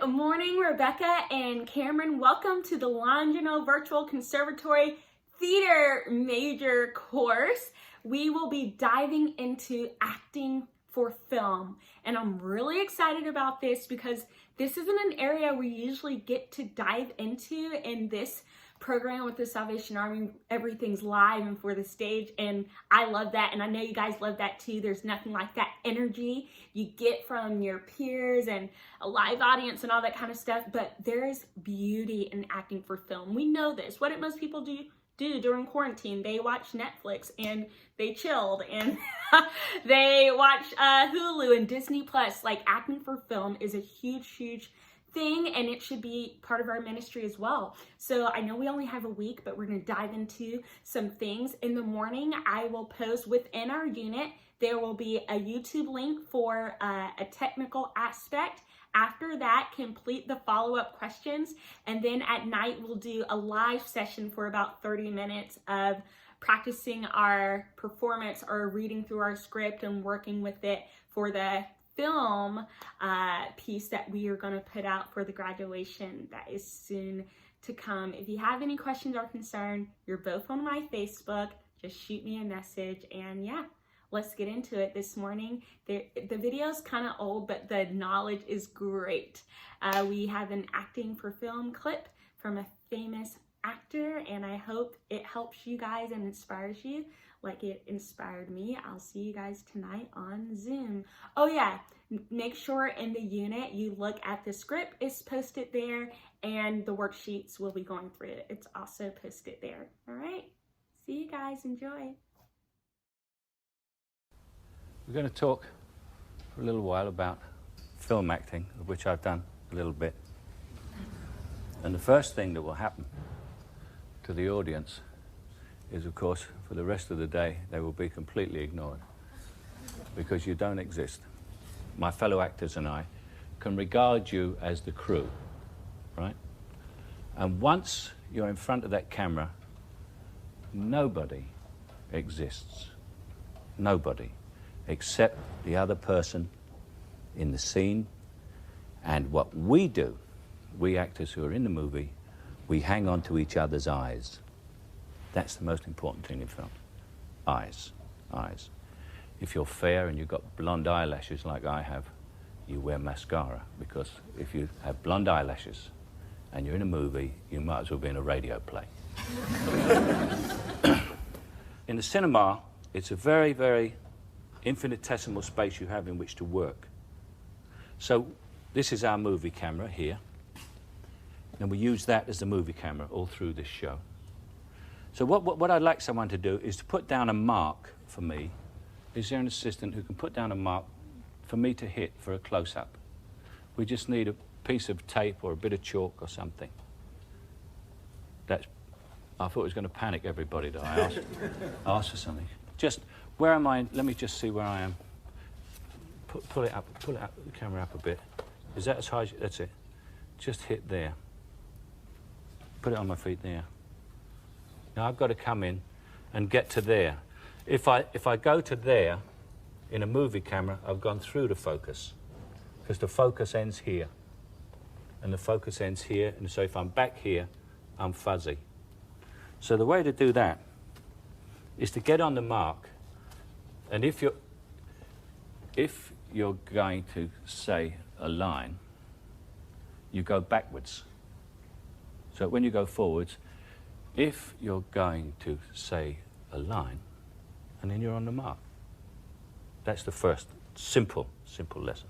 Good morning, Rebecca and Cameron. Welcome to the Longino Virtual Conservatory Theater Major course. We will be diving into acting for film, and I'm really excited about this because this isn't an area we usually get to dive into in this program with the Salvation Army. Everything's live and for the stage, and I love that, and I know you guys love that too. There's nothing like that energy you get from your peers and a live audience and all that kind of stuff, but there's beauty in acting for film. We know this. What did most people do during quarantine? They watched Netflix and they chilled and they watched Hulu and Disney Plus. Like, acting for film is a huge thing, and it should be part of our ministry as well. So I know we only have a week, but we're going to dive into some things. In the morning, I will post within our unit. There will be a YouTube link for a technical aspect. After that, complete the follow-up questions, and then at night we'll do a live session for about 30 minutes of practicing our performance or reading through our script and working with it for the film piece that we are going to put out for the graduation that is soon to come. If you have any questions or concern, you're both on my Facebook. Just shoot me a message, and yeah, let's get into it this morning. The video's kind of old, but the knowledge is great. We have an acting for film clip from a famous actor, and I hope it helps you guys and inspires you like it inspired me. I'll see you guys tonight on Zoom. Oh yeah, make sure in the unit you look at the script. It's posted there, and the worksheets will be going through it. It's also posted there. All right, see you guys, enjoy. We're going to talk for a little while about film acting, of which I've done a little bit. And the first thing that will happen to the audience is, of course, for the rest of the day, they will be completely ignored because you don't exist. My fellow actors and I can regard you as the crew, right? And once you're in front of that camera, nobody exists. Nobody, except the other person in the scene. And what we do, we actors who are in the movie, we hang on to each other's eyes. That's the most important thing in film. Eyes. If you're fair and you've got blonde eyelashes like I have, you wear mascara, because if you have blonde eyelashes and you're in a movie, you might as well be in a radio play. In the cinema, it's a very infinitesimal space you have in which to work. So this is our movie camera here, and we use that as the movie camera all through this show. So what I'd like someone to do is to put down a mark for me. Is there an assistant who can put down a mark for me to hit for a close-up? We just need a piece of tape or a bit of chalk or something. I thought it was going to panic everybody that I asked for something. Just, where am I? Let me just see where I am. Pull it up, the camera up a bit. Is that as high as, that's it. Just hit there. Put it on my feet there. Now I've got to come in and get to there. If I go to there, in a movie camera, I've gone through the focus, because the focus ends here, and the focus ends here, and so if I'm back here, I'm fuzzy. So the way to do that is to get on the mark, and if you're going to say a line, you go backwards. So when you go forwards, if you're going to say a line, and then you're on the mark. That's the first simple lesson.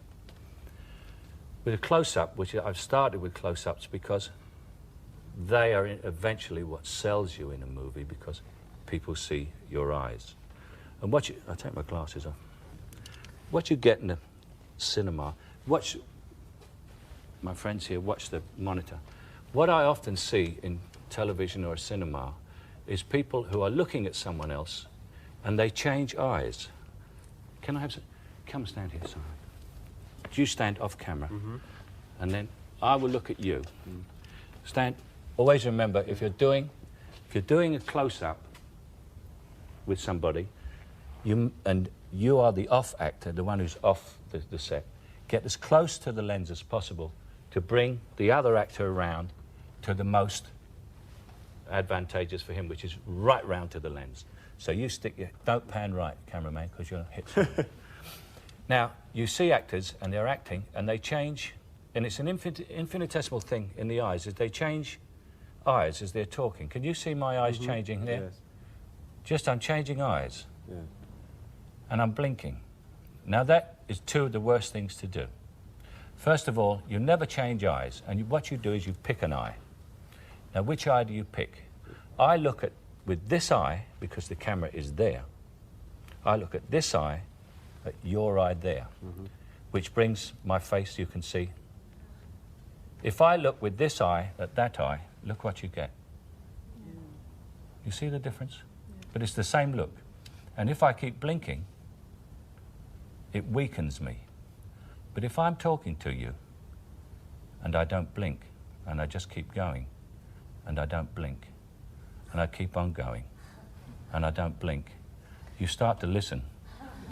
With a close-up, which I've started with close-ups because they are eventually what sells you in a movie, because people see your eyes. And I'll take my glasses off. What you get in the cinema, my friends here, watch the monitor. What I often see in television or cinema is people who are looking at someone else and they change eyes. Can I have some? Come stand here, Simon. You stand off camera, and then I will look at you. Stand. Always remember, if you're doing a close-up with somebody, you are the off actor, the one who's off the set. Get as close to the lens as possible to bring the other actor around to the most advantageous for him, which is right round to the lens. So you stick your... Don't pan right, cameraman, because you'll hit something. Now, you see actors, and they're acting, and they change, and it's an infinitesimal thing in the eyes, is they change eyes as they're talking. Can you see my eyes changing there? Yes. Just, I'm changing eyes, Yeah. and I'm blinking. Now, that is two of the worst things to do. First of all, you never change eyes, and what you do is you pick an eye. Now, which eye do you pick? I look at, with this eye, because the camera is there, I look at this eye, at your eye there, which brings my face, you can see. If I look with this eye at that eye, look what you get. Yeah. You see the difference? Yeah. But it's the same look. And if I keep blinking, it weakens me. But if I'm talking to you, and I don't blink, and I just keep going, and I don't blink, and I keep on going, and I don't blink, you start to listen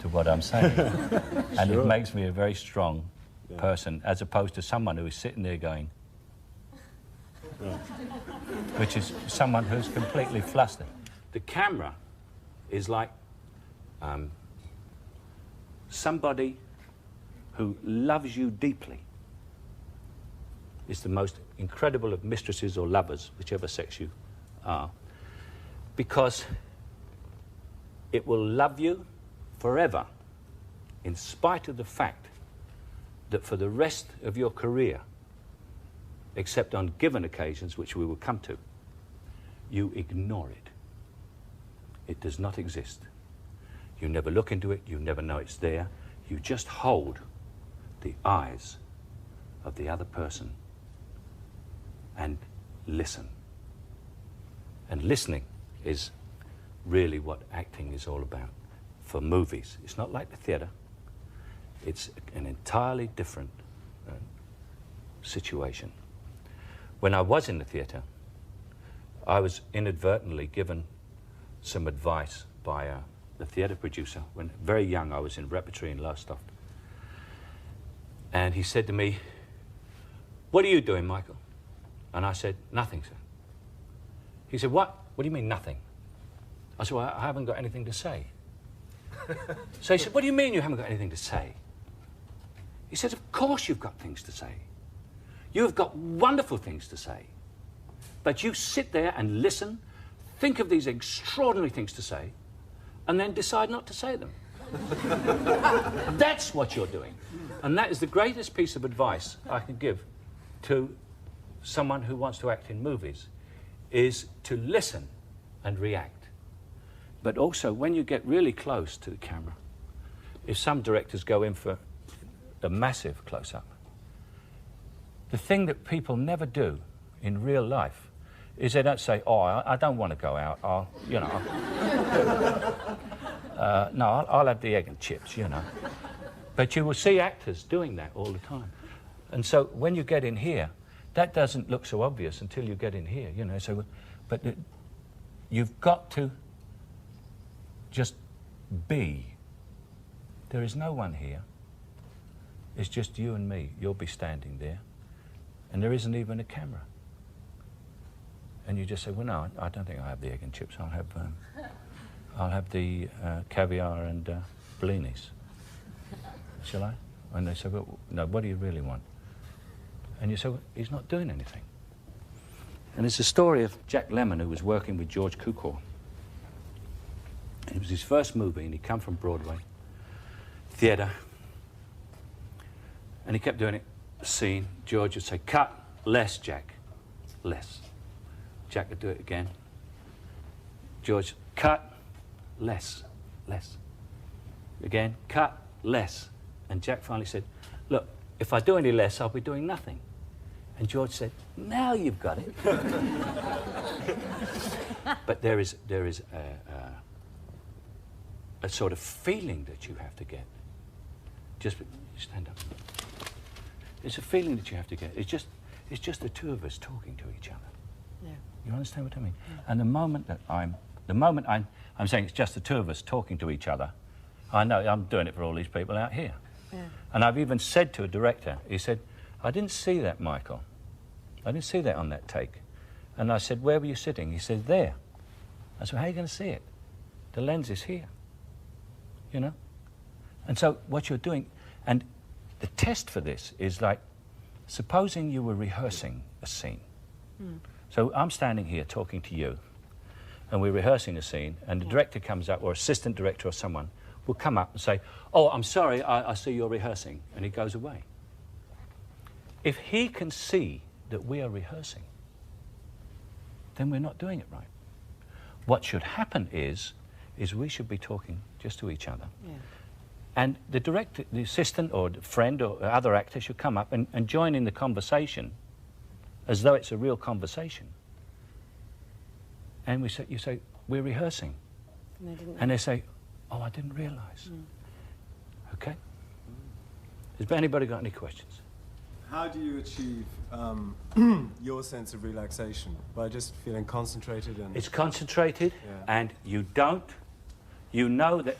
to what I'm saying. And it makes me a very strong person, as opposed to someone who is sitting there going, which is someone who's completely flustered. The camera is like somebody who loves you deeply. It's the most incredible of mistresses or lovers, whichever sex you are, because it will love you forever, in spite of the fact that for the rest of your career, except on given occasions, which we will come to, you ignore it. It does not exist. You never look into it, you never know it's there. You just hold the eyes of the other person and listen. And listening is really what acting is all about for movies. It's not like the theatre. It's an entirely different situation. When I was in the theatre, I was inadvertently given some advice by the theatre producer. When very young, I was in repertory in Lowestoft. And he said to me, "What are you doing, Michael?" And I said, "Nothing, sir." He said, "What? What do you mean, nothing?" I said, "Well, I haven't got anything to say." So he said, "What do you mean you haven't got anything to say?" He said, "Of course you've got things to say. You have got wonderful things to say. But you sit there and listen, think of these extraordinary things to say, and then decide not to say them." That's what you're doing. And that is the greatest piece of advice I can give to someone who wants to act in movies, is to listen and react. But also, when you get really close to the camera, if some directors go in for a massive close-up, the thing that people never do in real life is they don't say, "Oh, I don't want to go out, I'll, you know, no, I'll have the egg and chips, you know." But you will see actors doing that all the time. And so when you get in here, that doesn't look so obvious until you get in here, you know. So, but you've got to just be. There is no one here. It's just you and me. You'll be standing there. And there isn't even a camera. And you just say, "Well, no, I don't think I'll have the egg and chips. I'll have the caviar and bellinis. Shall I?" And they say, "Well, no, what do you really want?" And you say, "Well, he's not doing anything." And it's a story of Jack Lemmon, who was working with George Cukor. It was his first movie, and he'd come from Broadway theatre. And he kept doing it, a scene. George would say, "Cut, less, Jack, less." Jack would do it again. George, "Cut, less, less." Again, "Cut, less." And Jack finally said, "Look, if I do any less, I'll be doing nothing." And George said, "Now you've got it." But there is a sort of feeling that you have to get. Just stand up. It's a feeling that you have to get. It's just the two of us talking to each other. Yeah. You understand what I mean? Yeah. And the moment I'm saying it's just the two of us talking to each other, I know I'm doing it for all these people out here. Yeah. And I've even said to a director, he said, I didn't see that, Michael. I didn't see that on that take. And I said, where were you sitting? He said, there. I said, how are you going to see it? The lens is here, you know? And so what you're doing, and the test for this is like, supposing you were rehearsing a scene. So I'm standing here talking to you, and we're rehearsing a scene, and the director comes up, or assistant director or someone, will come up and say, oh, I'm sorry, I see you're rehearsing, and he goes away. If he can see that we are rehearsing, then we're not doing it right. What should happen is we should be talking just to each other. Yeah. And the director, the assistant or the friend or other actor should come up and join in the conversation as though it's a real conversation. And you say, we're rehearsing. And they say, oh, I didn't realise. Okay? Has anybody got any questions? How do you achieve your sense of relaxation? By just feeling concentrated and... It's concentrated, and you know that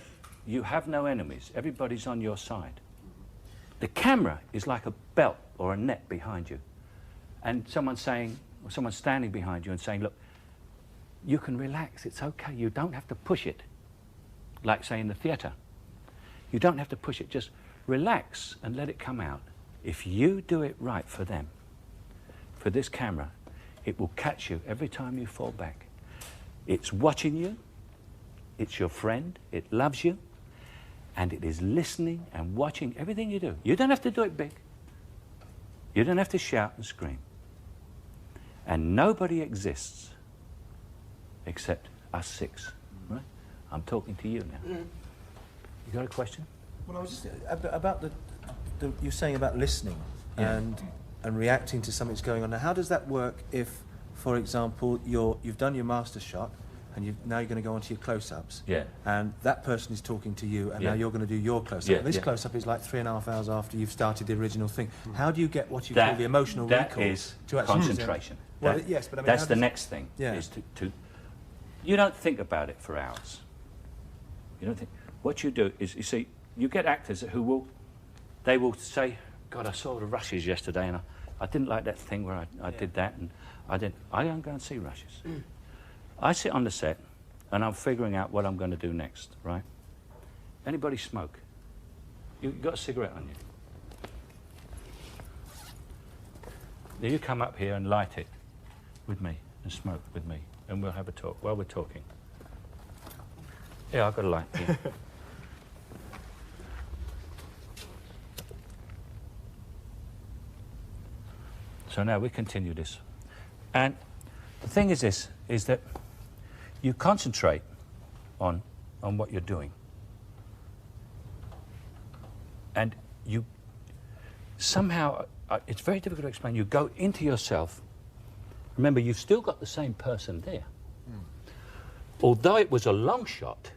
you have no enemies. Everybody's on your side. The camera is like a belt or a net behind you. And someone's standing behind you and saying, look, you can relax, it's okay. You don't have to push it. Like, say, in the theatre. You don't have to push it, just relax and let it come out. If you do it right for them, for this camera, it will catch you every time you fall back. It's watching you, it's your friend, it loves you, and it is listening and watching everything you do. You don't have to do it big. You don't have to shout and scream. And nobody exists except us six, right? I'm talking to you now. You got a question? Well, I was just about you're saying about listening and reacting to something that's going on. Now, how does that work if, for example, you've done your master shot and now you're going to go onto your close-ups, and that person is talking to you, and now you're going to do your close-up. And this close-up is like 3.5 hours after you've started the original thing. How do you get what you call the emotional recall? That is to actually concentration. Well, yes, but I mean, that's the next thing. Is to you don't think about it for hours. You don't think. What you do is, you see, you get actors who will say, God, I saw the rushes yesterday, and I didn't like that thing where I did that, and I don't go and see rushes. I sit on the set, and I'm figuring out what I'm going to do next, right? Anybody smoke? You've got a cigarette on you. You come up here and light it with me, and smoke with me, and we'll have a talk while we're talking. Yeah, I've got a light here. So now we continue this. And the thing is this, is that you concentrate on what you're doing. And you somehow, it's very difficult to explain, you go into yourself. Remember, you've still got the same person there. Although it was a long shot,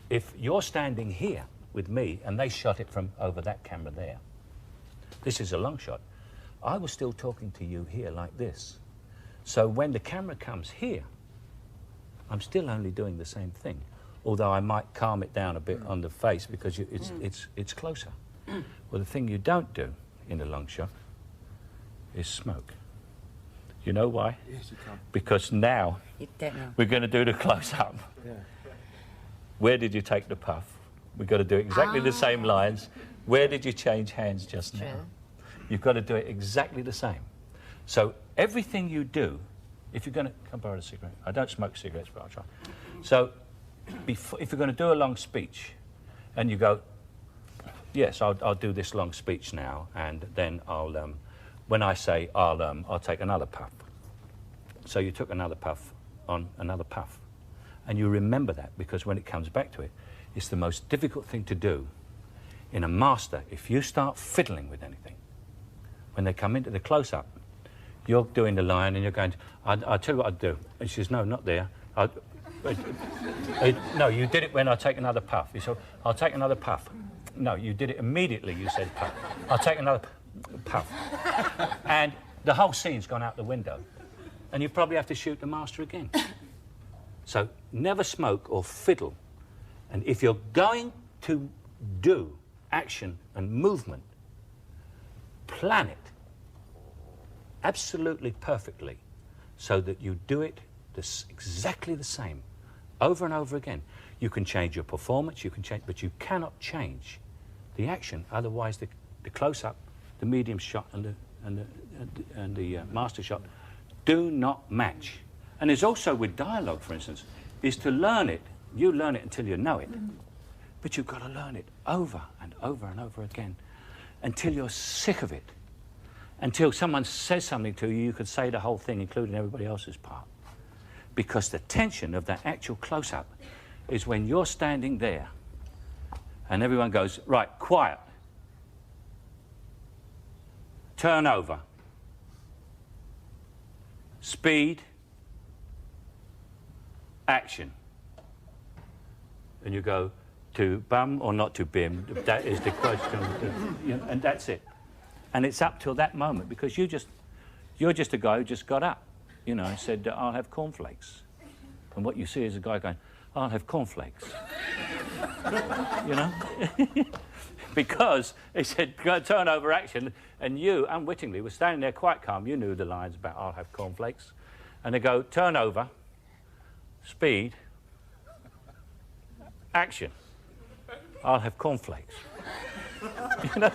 if you're standing here with me and they shot it from over that camera there, this is a long shot, I was still talking to you here like this. So when the camera comes here, I'm still only doing the same thing, although I might calm it down a bit on the face because it's closer. Well, the thing you don't do in a long shot is smoke. You know why? Yes, you can't. Because now we're going to do the close-up. Where did you take the puff? We've got to do exactly the same lines. Where did you change hands just now? You've got to do it exactly the same. So everything you do, if you're going to... Come borrow a cigarette. I don't smoke cigarettes, but I'll try. So if you're going to do a long speech and you go, yes, I'll do this long speech now, and then I'll... when I say I'll take another puff. So you took another puff on another puff. And you remember that, because when it comes back to it, it's the most difficult thing to do in a master. If you start fiddling with anything, when they come into the close-up, you're doing the line and you're going, I'll tell you what I'd do. And she says, no, not there. No, you did it when I take another puff. You said, I'll take another puff. No, you did it immediately, you said puff. I'll take another puff. And the whole scene's gone out the window. And you probably have to shoot the master again. So never smoke or fiddle. And if you're going to do action and movement, plan it absolutely perfectly so that you do it exactly the same over and over again. You can change your performance, you can change, but you cannot change the action. Otherwise, the close-up, the medium shot, and the master shot do not match. And there's also with dialogue, for instance, is to learn it. You learn it until you know it, but you've got to learn it over and over and over again until you're sick of it. Until someone says something to you, you can say the whole thing, including everybody else's part. Because the tension of that actual close-up is when you're standing there and everyone goes, right, quiet, turn over, speed, action. And you go, to bum or not to bim, that is the question, and that's it. And it's up till that moment, because you're just a guy who just got up, you know, and said, I'll have cornflakes. And what you see is a guy going, I'll have cornflakes. You know? Because he said, go turn over action, and you, unwittingly, were standing there quite calm. You knew the lines about I'll have cornflakes. And they go, turn over, speed, action. I'll have cornflakes. You know,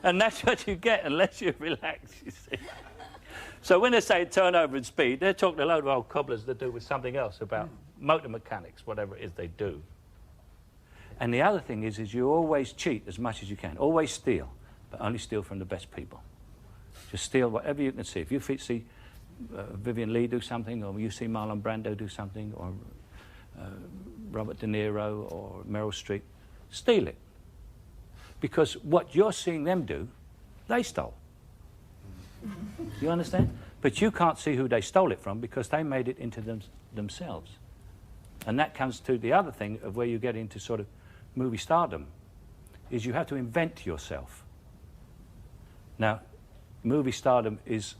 and that's what you get unless you relax, you see. So when they say turn over and speed, they're talking a load of old cobblers that do with something else about motor mechanics, whatever it is they do. And the other thing is you always cheat as much as you can. Always steal, but only steal from the best people. Just steal whatever you can see. If you see Vivian Leigh do something, or you see Marlon Brando do something, or Robert De Niro or Meryl Streep, steal it. Because what you're seeing them do, they stole. You understand? But you can't see who they stole it from because they made it into themselves. And that comes to the other thing of where you get into sort of movie stardom, is you have to invent yourself. Now, movie stardom is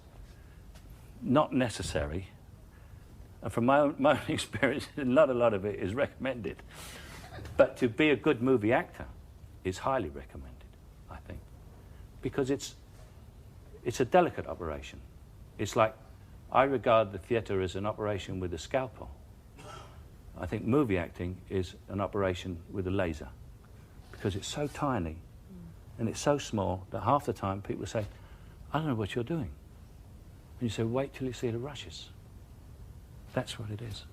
not necessary, and from my own experience, not a lot of it is recommended. But to be a good movie actor is highly recommended, I think, because it's a delicate operation. It's like, I regard the theatre as an operation with a scalpel. I think movie acting is an operation with a laser, because it's so tiny and it's so small that half the time people say, I don't know what you're doing. And you say, wait till you see the rushes. That's what it is.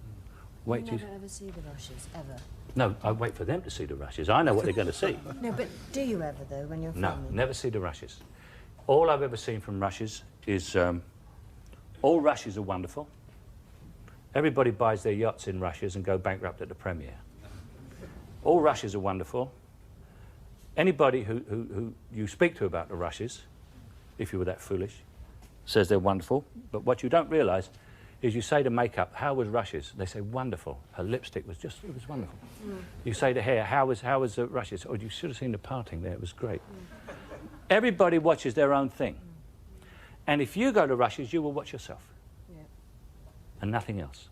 Wait till you never ever see the rushes, ever? No, I wait for them to see the rushes. I know what they're going to see. No, but do you ever, though, when you're filming? No, never see the rushes. All I've ever seen from rushes is, all rushes are wonderful. Everybody buys their yachts in rushes and go bankrupt at the premiere. All rushes are wonderful. Anybody who you speak to about the rushes, if you were that foolish, says they're wonderful. But what you don't realise is you say to makeup, how was rushes? They say, wonderful. Her lipstick was just, it was wonderful. You say to hair, how was the rushes? Oh, you should have seen the parting there, it was great. Everybody watches their own thing. And if you go to rushes, you will watch yourself. And nothing else.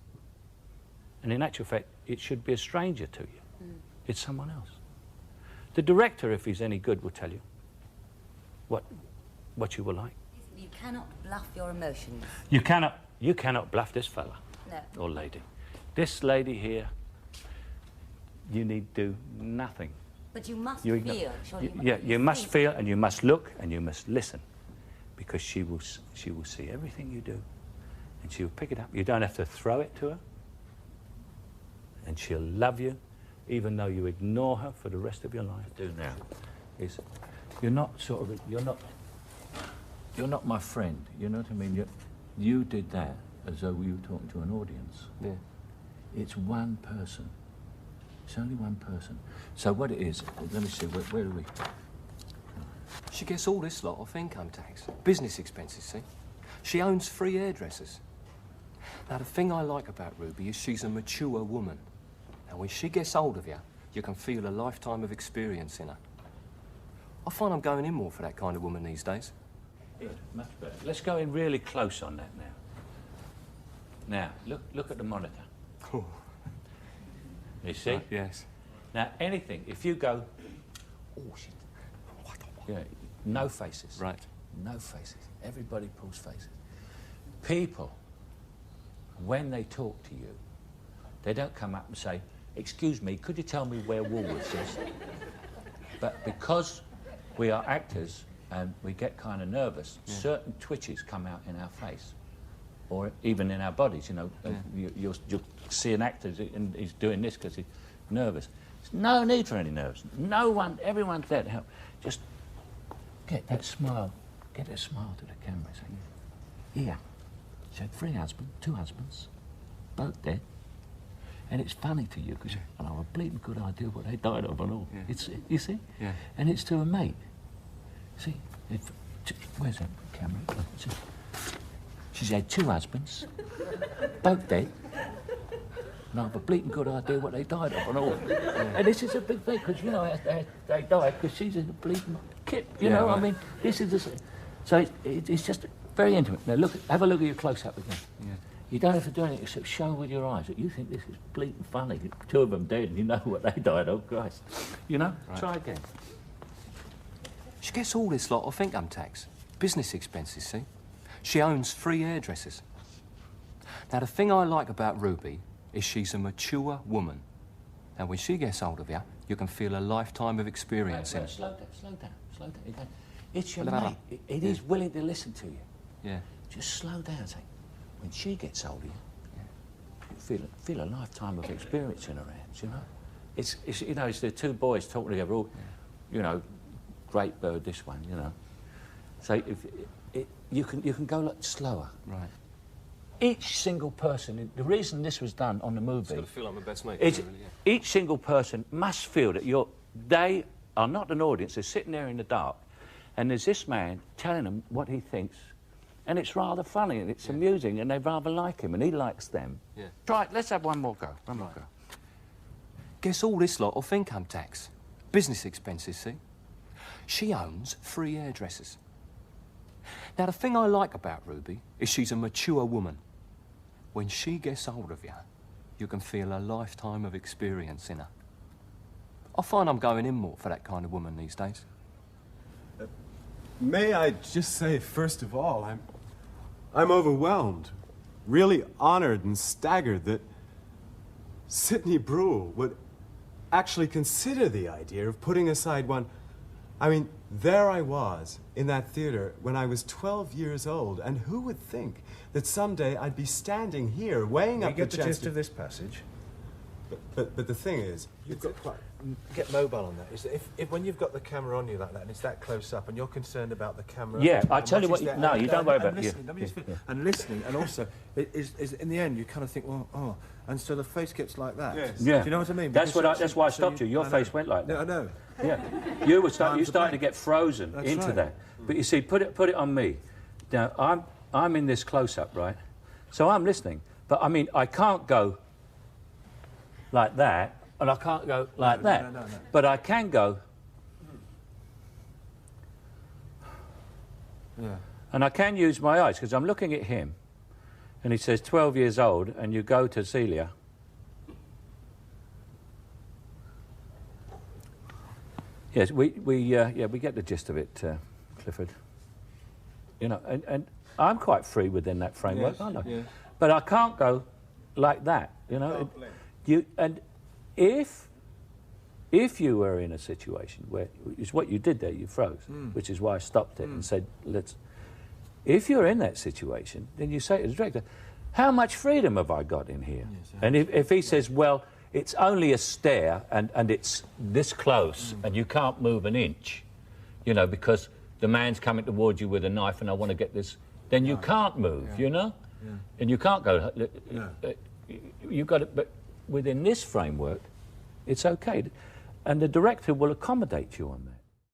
And in actual fact, it should be a stranger to you. It's someone else. The director, if he's any good, will tell you what you will like. You cannot bluff your emotions. You cannot bluff this fella. No. Or lady. This lady here, you need do nothing. But you must feel. You must feel, and you must look, and you must listen, because she will see everything you do, and she will pick it up. You don't have to throw it to her, and she'll love you, even though you ignore her for the rest of your life. Do now is you're not my friend. You know what I mean? You did that as though we were talking to an audience. Yeah. It's one person. It's only one person. So what it is, let me see, where are we? She gets all this lot off income tax. Business expenses, see? She owns 3 hairdressers. Now, the thing I like about Ruby is she's a mature woman. Now, when she gets hold of you, you can feel a lifetime of experience in her. I find I'm going in more for that kind of woman these days. Yeah, much better. Let's go in really close on that now. Now, look at the monitor. Oh. You see? Right, yes. Now, anything, if you go, oh, shit. Yeah, no faces. Right. No faces. Everybody pulls faces. People, when they talk to you, they don't come up and say, excuse me, could you tell me where Woolworths is? But because we are actors and we get kind of nervous, certain twitches come out in our face, or even in our bodies, you know. You'll see an actor and he's doing this because he's nervous. There's no need for any nerves. No one, everyone's there to help. Just get that smile to the camera. Say, here, she had 3 husbands, 2 husbands, both dead. And it's funny to you because I have a bleeding good idea what they died of and all. Yeah. It's, you see? Yeah. And it's to a mate. See? Where's that camera? She's had 2 husbands, both dead. And I have a bleeding good idea what they died of and all. Yeah. And this is a big thing because, you know, they died because she's in a bleeding kit. You know, right. I mean, this is the... So it's just very intimate. Now, look, have a look at your close-up again. Yeah. You don't have to do anything except show with your eyes that you think this is bleating funny. 2 of them dead and you know what they died of, Christ. You know? Right. Try again. She gets all this lot off income tax. Business expenses, see? She owns 3 hairdressers. Now, the thing I like about Ruby is she's a mature woman. And when she gets hold of you, you can feel a lifetime of experience in her. Slow down. It's your mate. It is willing to listen to you. Yeah. Just slow down, say. When she gets hold of you, you feel a lifetime of experience in her hands, you know? It's you know, it's the 2 boys talking together, all, you know, great bird, this one, you know. So you can go a lot slower. Right. Each single person, the reason this was done on the movie... It's got to feel like my best mate. Really, each single person must feel that they are not an audience, they're sitting there in the dark, and there's this man telling them what he thinks, and it's rather funny, and it's amusing, and they rather like him, and he likes them. Yeah. Right, let's have one more go. One more go. Guess all this lot off income tax. Business expenses, see? She owns 3 hairdressers. Now, the thing I like about Ruby is she's a mature woman. When she gets hold of you, you can feel a lifetime of experience in her. I find I'm going in more for that kind of woman these days. May I just say, first of all, I'm overwhelmed, really honored and staggered that Sidney Brule would actually consider the idea of putting aside one. I mean, there I was in that theater when I was 12 years old, and who would think that someday I'd be standing here weighing up the chance. You get the gist of this passage. But the thing is, you've got get mobile on that. Is that if when you've got the camera on you like that and it's that close up and you're concerned about the camera. Yeah, I tell you what. No, you don't worry about it. And listening, and also is in the end you kind of think, well, and so the face gets like that. Yes. Yeah. Do you know what I mean? That's why I stopped you. Your face went like that. Yeah, I know. Yeah. You started to get frozen into that. But you see, put it on me. Now I'm in this close up, right? So I'm listening, but I mean I can't go like that, and I can't go like that. No. But I can go. Yeah. And I can use my eyes, because I'm looking at him, and he says 12 years old, and you go to Celia. Yes, we get the gist of it, Clifford. You know, and I'm quite free within that framework, aren't I? Yeah. But I can't go like that, you know. And if you were in a situation where it's what you did there, you froze, which is why I stopped it and said, if you're in that situation, then you say to the director, how much freedom have I got in here? Yes, and if he says, well, it's only a stair and it's this close and you can't move an inch, you know, because the man's coming towards you with a knife and I want to get this, then you can't move, you know? Yeah. And you can't go, you've got it, but within this framework, it's okay. And the director will accommodate you on that.